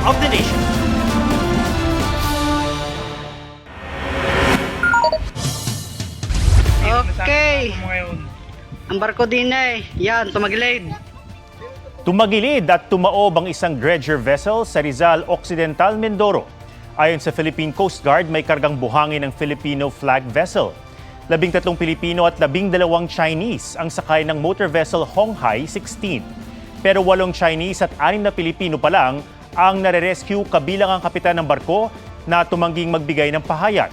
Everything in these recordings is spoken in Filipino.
of the nation. Okay. Ang barko din yan, tumagilid. Tumagilid at tumaob ang isang dredger vessel sa Rizal Occidental, Mindoro. Ayon sa Philippine Coast Guard, may kargang buhangin ng Filipino flag vessel. 13 Pilipino at 12 Chinese ang sakay ng motor vessel Honghai 16. Pero 8 Chinese at 6 na Pilipino pa lang ang nare-rescue kabilang ang kapitan ng barko na tumangging magbigay ng pahayag.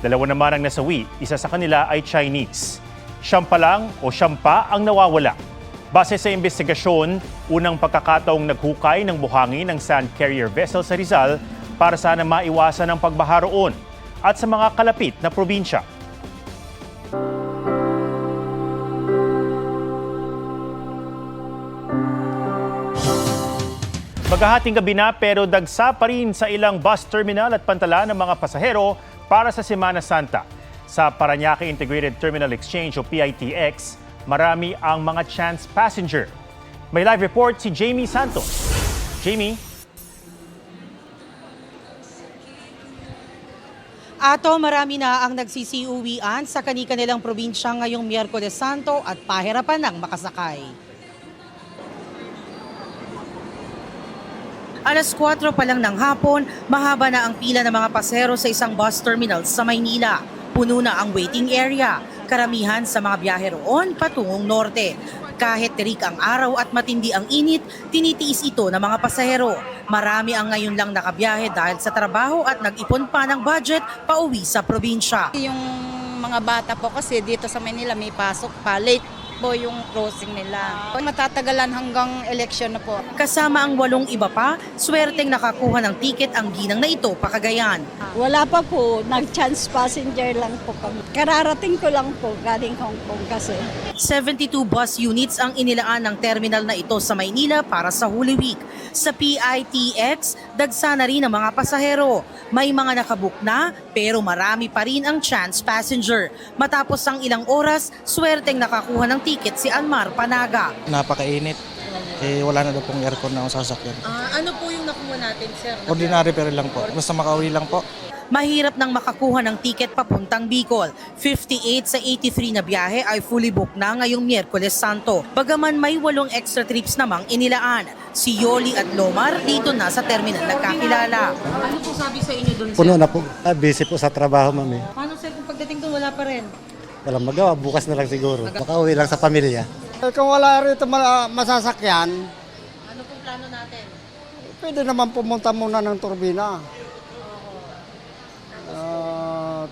2 naman ang nasawi, isa sa kanila ay Chinese. Siyam pa ang nawawala. Base sa investigasyon, unang pagkakataong naghukay ng buhangin ng sand carrier vessel sa Rizal para sana maiwasan ang pagbaha roon at sa mga kalapit na probinsya. Maghahating gabi na pero dagsa pa rin sa ilang bus terminal at pantala ng mga pasahero para sa Semana Santa. Sa Parañaque Integrated Terminal Exchange o PITX, marami ang mga chance passenger. May live report si Jamie Santos. Jamie? Marami na ang nagsisiuwian sa kani-kanilang probinsya ngayong Miyerkules Santo at pahirapan ng makasakay. Alas 4 pa lang ng hapon, mahaba na ang pila ng mga pasahero sa isang bus terminal sa Maynila. Puno na ang waiting area. Karamihan sa mga biyahe roon patungong norte. Kahit terik ang araw at matindi ang init, tinitiis ito ng mga pasahero. Marami ang ngayon lang nakabiyahe dahil sa trabaho at nag-ipon pa ng budget pauwi sa probinsya. Yung mga bata po kasi dito sa Manila may pasok pa, late po yung crossing nila. Matatagalan hanggang election na po. Kasama ang 8 iba pa, swerteng nakakuha ng tiket ang ginang na ito pa Cagayan. Wala pa po, nag-chance passenger lang po kami. Kararating ko lang po galing Hong Kong kasi. 72 bus units ang inilaan ng terminal na ito sa Maynila para sa Holy Week. Sa PITX, dagsa na rin ang mga pasahero. May mga nakabook na pero marami pa rin ang chance passenger. Matapos ang ilang oras, swerteng nakakuha ng tiket si Almar Panaga. Napakainit. Wala na daw pong aircon na sasakyan. Ano po yung nakuha natin, sir? Ordinary pero lang po. Basta makauwi lang po. Mahirap nang makakuha ng tiket papuntang Bicol. 58 sa 83 na biyahe ay fully booked na ngayong Miyerkules Santo. Bagaman may 8 extra trips namang inilaan. Si Yoli at Lomar dito na sa terminal nagkakilala. Ano po sabi sa inyo doon, sir? Puno na po. Busy po sa trabaho, mami. Paano, sir, kung pagdating doon wala pa rin? Walang magawa, bukas na lang siguro. Makauwi lang sa pamilya. Kung wala rito masasakyan, Ano pong plano natin? pwede naman pumunta muna ng turbina.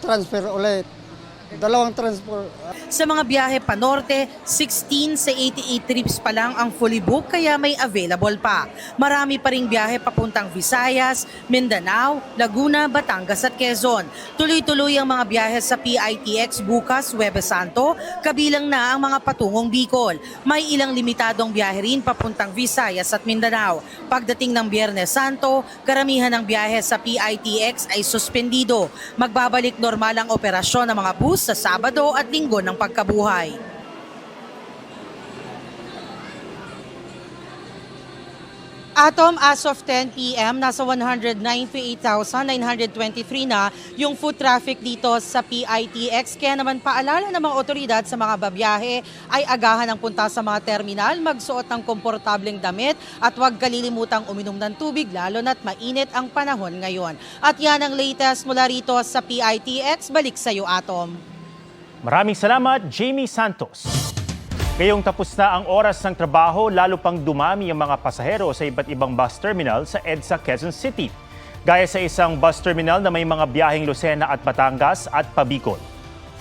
Transfer ulit. Dalawang transfer. Sa mga biyahe pa norte, 16 sa 88 trips pa lang ang fully booked kaya may available pa. Marami pa ring biyahe papuntang Visayas, Mindanao, Laguna, Batangas at Quezon. Tuloy-tuloy ang mga biyahe sa PITX bukas, Huwebes Santo, kabilang na ang mga patungong Bicol. May ilang limitadong biyahe rin papuntang Visayas at Mindanao. Pagdating ng Biyernes Santo, karamihan ng biyahe sa PITX ay suspendido. Magbabalik normal ang operasyon ng mga bus sa Sabado at Linggo ng pagkabuhay. As of 10 p.m., nasa 198,923 na yung foot traffic dito sa PITX. Kaya naman paalala ng mga otoridad sa mga babiyahe ay agahan ang punta sa mga terminal, magsuot ng komportableng damit at huwag kalilimutang uminom ng tubig lalo na't mainit ang panahon ngayon. At yan ang latest mula rito sa PITX. Balik sa iyo, Atom. Maraming salamat, Jamie Santos. Ngayong tapos na ang oras ng trabaho, lalo pang dumami ang mga pasahero sa iba't ibang bus terminal sa EDSA Quezon City. Gaya sa isang bus terminal na may mga biyaheng Lucena at Batangas at Pabicol.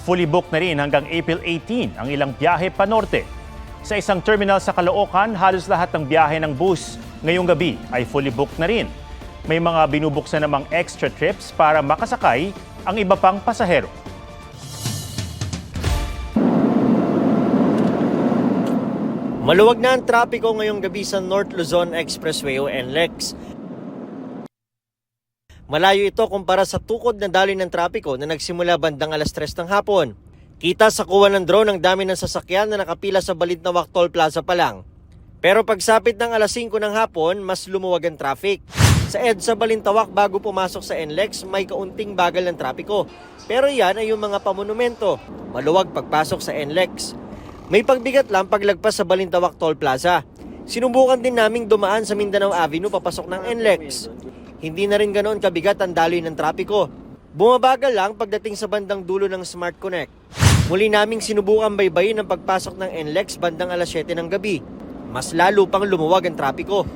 Fully booked na rin hanggang April 18 ang ilang biyahe pa norte. Sa isang terminal sa Caloocan, halos lahat ng biyahe ng bus ngayong gabi ay fully booked na rin. May mga binubuksan namang extra trips para makasakay ang iba pang pasahero. Maluwag na ang trapiko ngayong gabi sa North Luzon Expressway o NLEX. Malayo ito kumpara sa tukod na daloy ng trapiko na nagsimula bandang alas 3 ng hapon. Kita sa kuha ng drone ang dami ng sasakyan na nakapila sa Balintawak Toll Plaza pa lang. Pero pagsapit ng alas 5 ng hapon, mas lumuwag ang traffic. Sa EDSA Balintawak bago pumasok sa NLEX, may kaunting bagal ng trapiko. Pero yan ay yung mga pamonumento. Maluwag pagpasok sa NLEX. May pagbigat lang paglagpas sa Balintawak Toll Plaza. Sinubukan din naming dumaan sa Mindanao Avenue papasok ng NLEX. Hindi na rin ganoon kabigat ang daloy ng trapiko. Bumabagal lang pagdating sa bandang dulo ng Smart Connect. Muli naming sinubukan baybayin ang pagpasok ng NLEX bandang alas 7 ng gabi. Mas lalo pang lumuwag ang trapiko.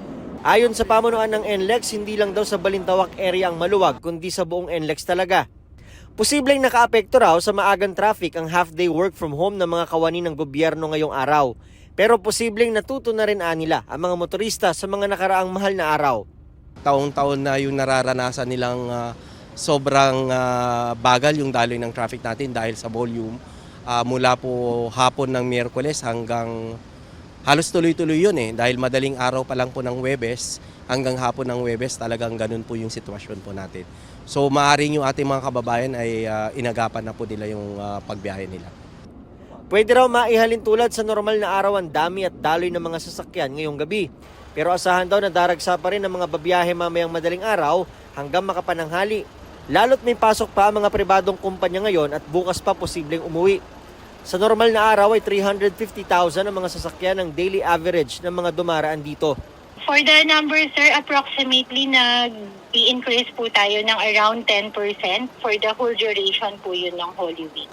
Ayon sa pamunuan ng NLEX, hindi lang daw sa Balintawak area ang maluwag, kundi sa buong NLEX talaga. Posibleng nakaapekto raw sa maagang traffic ang half-day work from home ng mga kawani ng gobyerno ngayong araw. Pero posibleng natuto na rin nila ang mga motorista sa mga nakaraang mahal na araw. Taon-taon na yung nararanasan nilang sobrang bagal yung daloy ng traffic natin dahil sa volume. Mula po hapon ng Miyerkules hanggang halos tuloy-tuloy yun dahil madaling araw pa lang po ng Huwebes hanggang hapon ng Huwebes talagang ganun po yung sitwasyon po natin. So maaaring yung ating mga kababayan ay inagapan na po nila yung pagbiyahe nila. Pwede raw maihalin tulad sa normal na araw ang dami at daloy ng mga sasakyan ngayong gabi. Pero asahan daw na daragsa pa rin ang mga babiyahe mamayang madaling araw hanggang makapananghali. Lalo't may pasok pa ang mga pribadong kumpanya ngayon at bukas pa posibleng umuwi. Sa normal na araw ay 350,000 ang mga sasakyan ng daily average ng mga dumaraan dito. For the number, sir, approximately nag-i-increase po tayo ng around 10% for the whole duration po yun ng Holy Week.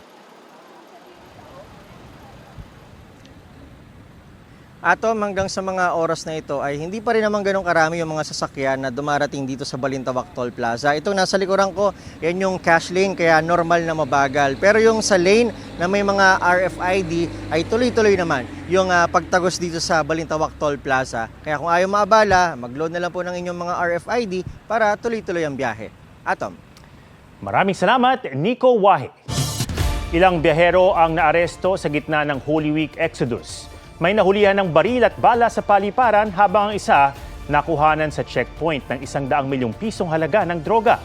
Atom, hanggang sa mga oras na ito ay hindi pa rin naman ganun karami yung mga sasakyan na dumarating dito sa Balintawak Toll Plaza. Itong nasa likuran ko, yan yung cash lane, kaya normal na mabagal. Pero yung sa lane na may mga RFID ay tuloy-tuloy naman yung pagtagos dito sa Balintawak Toll Plaza. Kaya kung ayaw maabala, mag-load na lang po ng inyong mga RFID para tuloy-tuloy ang biyahe. Atom. Maraming salamat, Nico Wahe. Ilang biyahero ang naaresto sa gitna ng Holy Week Exodus. May nahulihan ng baril at bala sa paliparan habang ang isa nakuhanan sa checkpoint ng 100 milyong pisong halaga ng droga.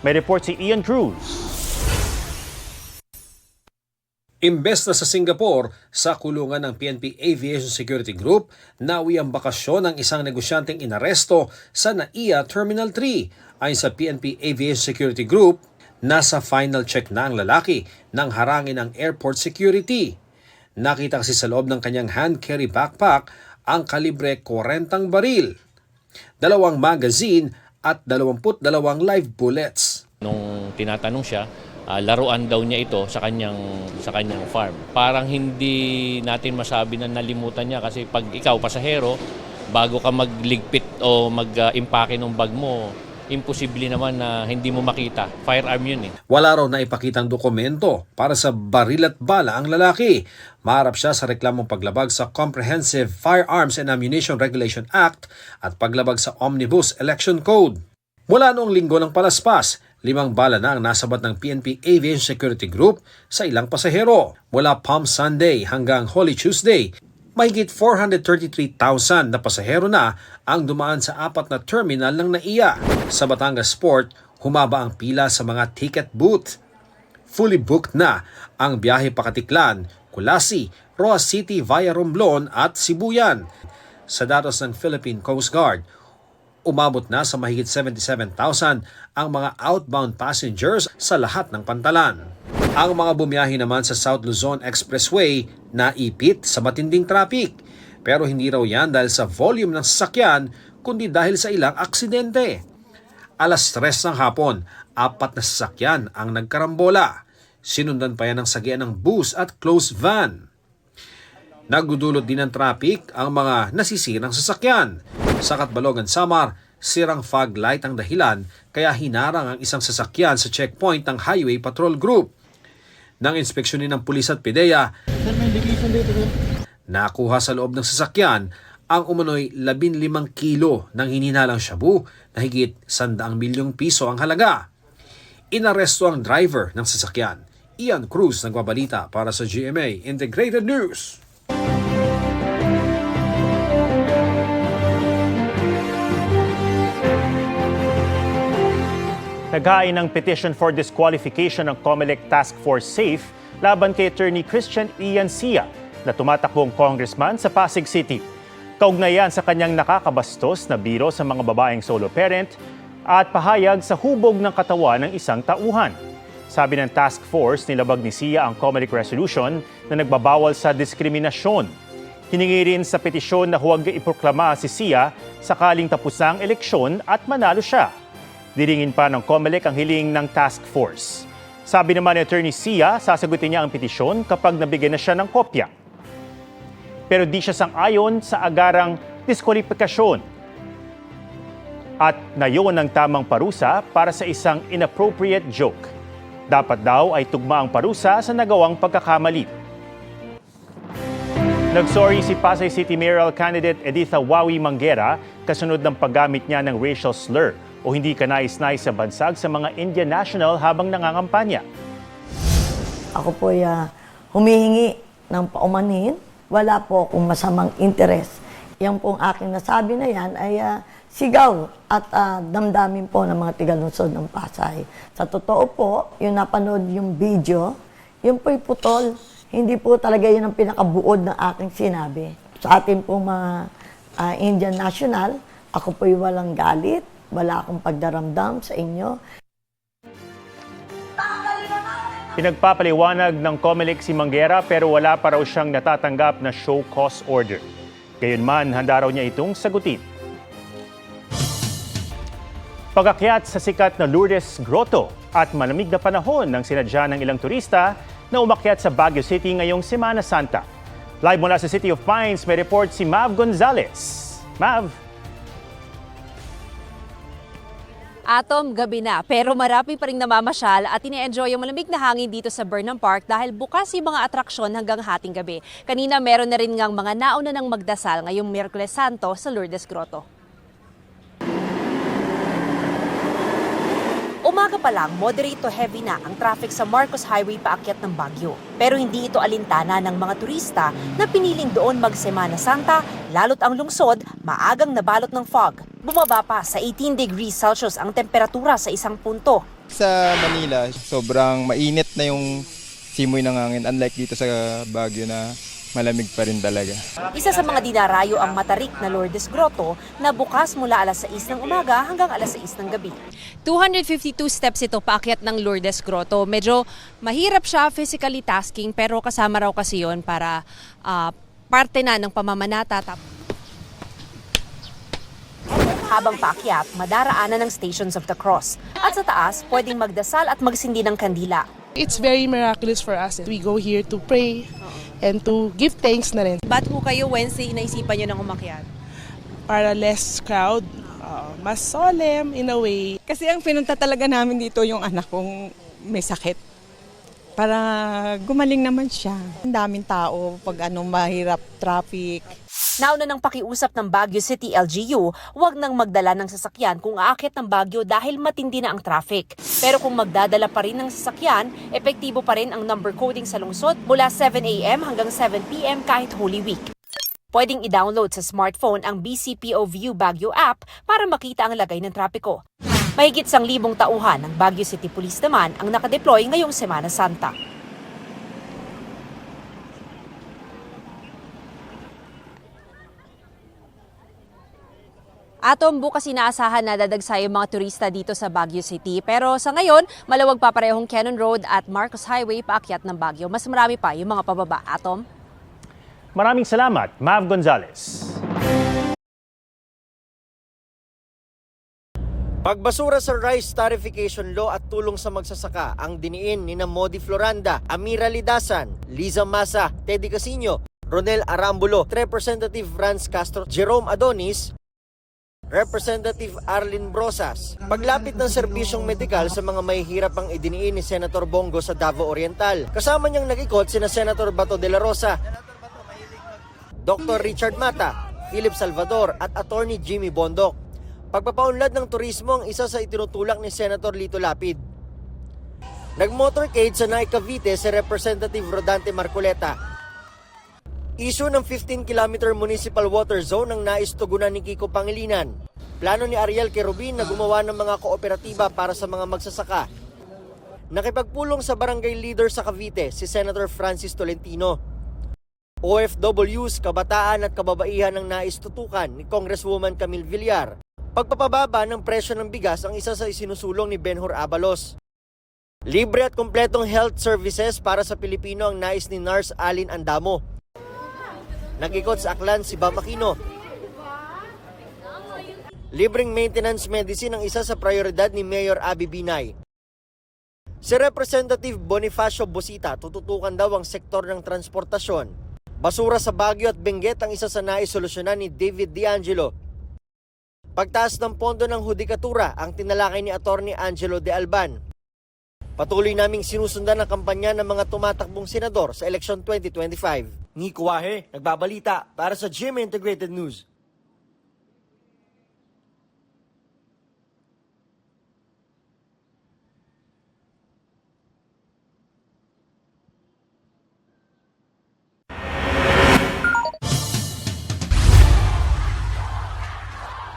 May report si Ian Cruz. Imbes na sa Singapore, sa kulungan ng PNP Aviation Security Group, nawi ang bakasyon ng isang negosyanteng inaresto sa NAIA Terminal 3. Ayon sa PNP Aviation Security Group, nasa final check na ang lalaki nang harangin ang airport security. Nakita kasi sa loob ng kanyang hand-carry backpack ang kalibre 40 baril, 2 magazine at 22 live bullets. Nung tinatanong siya, laruan daw niya ito sa kanyang farm. Parang hindi natin masabi na nalimutan niya kasi pag ikaw pasahero, bago ka magligpit o mag-impake ng bag mo, imposible naman na hindi mo makita. Firearm yun Wala raw na ipakitang dokumento para sa baril at bala ang lalaki. Maharap siya sa reklamong paglabag sa Comprehensive Firearms and Ammunition Regulation Act at paglabag sa Omnibus Election Code. Mula noong linggo ng palaspas, 5 bala na ang nasabat ng PNP Aviation Security Group sa ilang pasahero. Mula Palm Sunday hanggang Holy Tuesday, mahigit 433,000 na pasahero na ang dumaan sa 4 na terminal ng NAIA. Sa Batangas Port, humaba ang pila sa mga ticket booth. Fully booked na ang biyahe Pakatiklan, Kulasi, Roa City via Romblon at Sibuyan. Sa datos ng Philippine Coast Guard, umabot na sa mahigit 77,000 ang mga outbound passengers sa lahat ng pantalan. Ang mga bumiyahe naman sa South Luzon Expressway naipit sa matinding traffic. Pero hindi raw yan dahil sa volume ng sasakyan, kundi dahil sa ilang aksidente. Alas 3 ng hapon, 4 na sasakyan ang nagkarambola. Sinundan pa yan ng sagian ng bus at closed van. Nagdudulot din ng traffic ang mga nasisirang sasakyan. Sa Catbalogan, Samar, sirang fog light ang dahilan kaya hinarang ang isang sasakyan sa checkpoint ng Highway Patrol Group. Nang inspeksyonin ng pulis at PIDEA, nakuha sa loob ng sasakyan ang umano'y 15 kilo ng hininalang shabu na higit 100 milyong piso ang halaga. Inaresto ang driver ng sasakyan. Ian Cruz nagbabalita para sa GMA Integrated News. Naghain ng petition for disqualification ng COMELEC Task Force SAFE laban kay Attorney Christian Ian Sia na tumatakbong congressman sa Pasig City. Kaugnayan sa kanyang nakakabastos na biro sa mga babaeng solo parent, at pahayag sa hubog ng katawan ng isang tauhan. Sabi ng task force, nilabag ni Sia ang COMELEC resolution na nagbabawal sa diskriminasyon. Hiningi rin sa petisyon na huwag iproklama si Sia sakaling tapos na ang eleksyon at manalo siya. Diringin pa ng COMELEC ang hiling ng task force. Sabi naman ni Attorney Sia, sasagutin niya ang petisyon kapag nabigyan na siya ng kopya. Pero di siya sang-ayon sa agarang diskwalifikasyon. At na yun ang tamang parusa para sa isang inappropriate joke. Dapat daw ay tugma ang parusa sa nagawang pagkakamali. Nagsorry si Pasay City Mayoral candidate Editha Wawi Manguera kasunod ng paggamit niya ng racial slur o hindi kanais-nais sa bansag sa mga Indian national habang nangangampanya. Ako po humihingi ng paumanhin. Wala po akong masamang interes. Yan pong aking nasabi na yan ay sigaw at damdamin po ng mga tigalungsod ng Pasay. Sa totoo po, yung napanood yung video, yun po'y putol. Hindi po talaga yun ang pinakabuod ng aking sinabi. Sa ating pong mga Indian national, ako po'y walang galit, wala akong pagdaramdam sa inyo. Pinagpapaliwanag ng COMELEC si Manguera pero wala pa raw siyang natatanggap na show cause order. Gayunman, handa raw niya itong sagutin. Pag-akyat sa sikat na Lourdes Grotto at malamig na panahon ng sinadya ng ilang turista na umakyat sa Baguio City ngayong Semana Santa. Live mula sa City of Pines, may report si Mav Gonzalez. Mav! Atom, gabi na, pero marami pa rin namamasyal at ine-enjoy yung malamig na hangin dito sa Burnham Park dahil bukas yung mga atraksyon hanggang hating gabi. Kanina meron na rin ngang mga nauna ng magdasal ngayong Miyerkules Santo sa Lourdes Grotto. Umaga pa lang, moderate to heavy na ang traffic sa Marcos Highway paakyat ng Baguio. Pero hindi ito alintana ng mga turista na piniling doon mag-Semana Santa, lalo't ang lungsod maagang nabalot ng fog. Bumaba pa sa 18 degrees Celsius ang temperatura sa isang punto. Sa Manila, sobrang mainit na yung simoy ng hangin, unlike dito sa Baguio na malamig pa rin talaga. Isa sa mga dinarayo ang matarik na Lourdes Grotto na bukas mula alas 6 ng umaga hanggang alas 6 ng gabi. 252 steps ito paakyat ng Lourdes Grotto. Medyo mahirap siya physically tasking pero kasama raw kasi yun para parte na ng pamamanata. Habang paakyat, madaraanan ng Stations of the Cross. At sa taas, pwedeng magdasal at magsindi ng kandila. It's very miraculous for us. We go here to pray and to give thanks na rin. Ba't po kayo Wednesday naisipan nyo ng umakyat? Para less crowd, mas solemn in a way. Kasi ang pinunta talaga namin dito yung anak kong may sakit. Para gumaling naman siya. Ang daming tao pag mahirap traffic. Nauna ng pakiusap ng Baguio City LGU, huwag nang magdala ng sasakyan kung aakyat ng Baguio dahil matindi na ang traffic. Pero kung magdadala pa rin ng sasakyan, epektibo pa rin ang number coding sa lungsod mula 7 a.m. hanggang 7 p.m. kahit Holy Week. Pwedeng i-download sa smartphone ang BCPO View Baguio app para makita ang lagay ng trapiko. Mahigit 1,000 tauhan ng Baguio City Police naman ang nakadeploy ngayong Semana Santa. Atom, bukas inaasahan na dadagsa yung mga turista dito sa Baguio City. Pero sa ngayon, malawag pa parehong Cannon Road at Marcos Highway paakyat ng Baguio. Mas marami pa yung mga pababa. Atom? Maraming salamat, Mav Gonzalez. Pagbasura sa rice tarification law at tulong sa magsasaka ang diniin ni Modi Floranda, Amira Lidasan, Liza Masa, Teddy Casino, Ronel Arambulo, Representative Franz Castro, Jerome Adonis, Representative Arlene Brosas. Paglapit ng serbisyong medikal sa mga mahihirap ang idiniin ni Senator Bongo sa Davao Oriental. Kasama niyang nag-ikot sina Senator Bato de la Rosa, Dr. Richard Mata, Philip Salvador at Attorney Jimmy Bondok. Pagpapaunlad ng turismo ang isa sa itinutulak ni Senator Lito Lapid. Nag-motorcade sa Naik Cavite si Representative Rodante Marcoleta. Issue ng 15-kilometer municipal water zone ang nais tugunan ni Kiko Pangilinan. Plano ni Ariel Querubin na gumawa ng mga kooperatiba para sa mga magsasaka. Nakipagpulong sa barangay leader sa Cavite si Senator Francis Tolentino. OFWs, kabataan at kababaihan ang nais tutukan ni Congresswoman Camille Villar. Pagpapababa ng presyo ng bigas ang isa sa isinusulong ni Benhur Abalos. Libre at kumpletong health services para sa Pilipino ang nais ni Nurse Alin Andamo. Nag-ikot sa Aklan si Bam Aquino. Libreng maintenance medicine ang isa sa prioridad ni Mayor Abby Binay. Si Representative Bonifacio Bosita tututukan daw ang sektor ng transportasyon. Basura sa Baguio at Benguet ang isa sa naisolusyonan ni David D'Angelo. Pagtaas ng pondo ng hudikatura ang tinalakay ni Attorney Angelo De Alban. Patuloy naming sinusundan ang kampanya ng mga tumatakbong senador sa eleksyon 2025. Nico Wahe, nagbabalita para sa GMA Integrated News.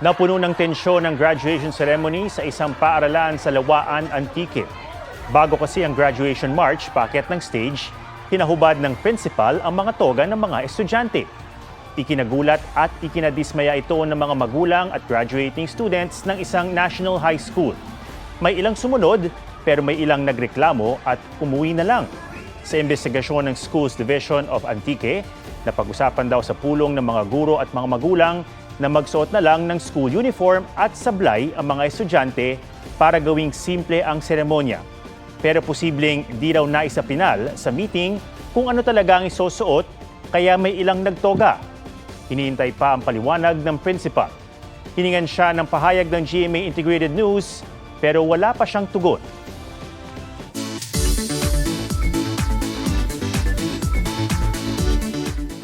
Napuno ng tensyon ang graduation ceremony sa isang paaralan sa Lawaan, Antique. Bago kasi ang graduation march, paakyat ng stage, hinahubad ng principal ang mga toga ng mga estudyante. Ikinagulat at ikinadismaya ito ng mga magulang at graduating students ng isang national high school. May ilang sumunod pero may ilang nagreklamo at umuwi na lang. Sa investigasyon ng Schools Division of Antique, napag-usapan daw sa pulong ng mga guro at mga magulang na magsuot na lang ng school uniform at sablay ang mga estudyante para gawing simple ang seremonya. Pero posibleng di raw naisapinal sa meeting kung ano talaga ang isusuot kaya may ilang nagtoga. Hinihintay pa ang paliwanag ng principal. Hiningan siya ng pahayag ng GMA Integrated News pero wala pa siyang tugon.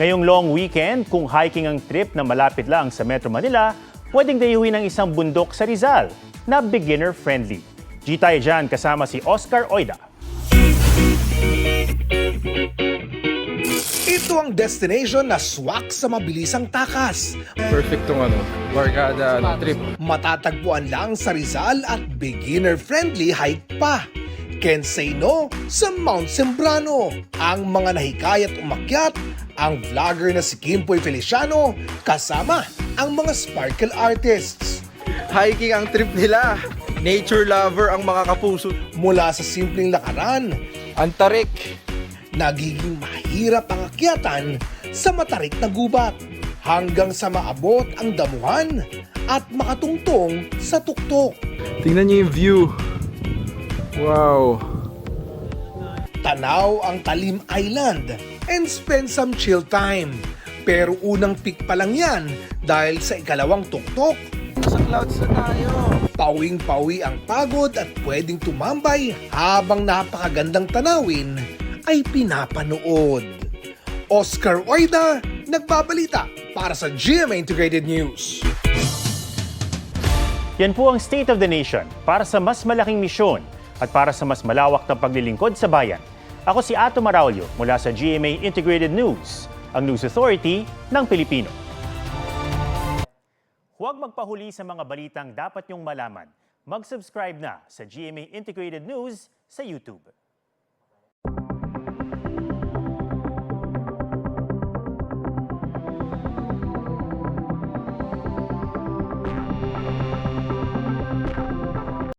Ngayong long weekend, kung hiking ang trip na malapit lang sa Metro Manila, pwedeng dayuhin ang isang bundok sa Rizal na beginner-friendly. G tayo dyan kasama si Oscar Oida. Ito ang destination na swak sa mabilisang takas. Perfect tong barkada trip. Matatagpuan lang sa Rizal at beginner-friendly hike pa. Can't say no sa Mount Sembrano. Ang mga nahikayat umakyat, ang vlogger na si Kimpoy Feliciano, kasama ang mga sparkle artists. Hiking ang trip nila. Nature lover ang mga kapuso. Mula sa simpleng lakaran, ang tarik, nagiging mahirap ang akyatan sa matarik na gubat hanggang sa maabot ang damuhan at makatungtong sa tuktok. Tingnan niyo yung view. Wow. Tanaw ang Talim Island and spend some chill time. Pero unang peak pa lang yan dahil sa ikalawang tuktok. Sa clouds na tayo. Pawing-pawi ang pagod at pwedeng tumambay habang napakagandang tanawin ay pinapanood. Oscar Oida, nagbabalita para sa GMA Integrated News. Yan po ang State of the Nation para sa mas malaking misyon at para sa mas malawak na paglilingkod sa bayan. Ako si Ato Maraulio mula sa GMA Integrated News, ang News Authority ng Pilipino. Huwag magpahuli sa mga balitang dapat niyong malaman. Mag-subscribe na sa GMA Integrated News sa YouTube.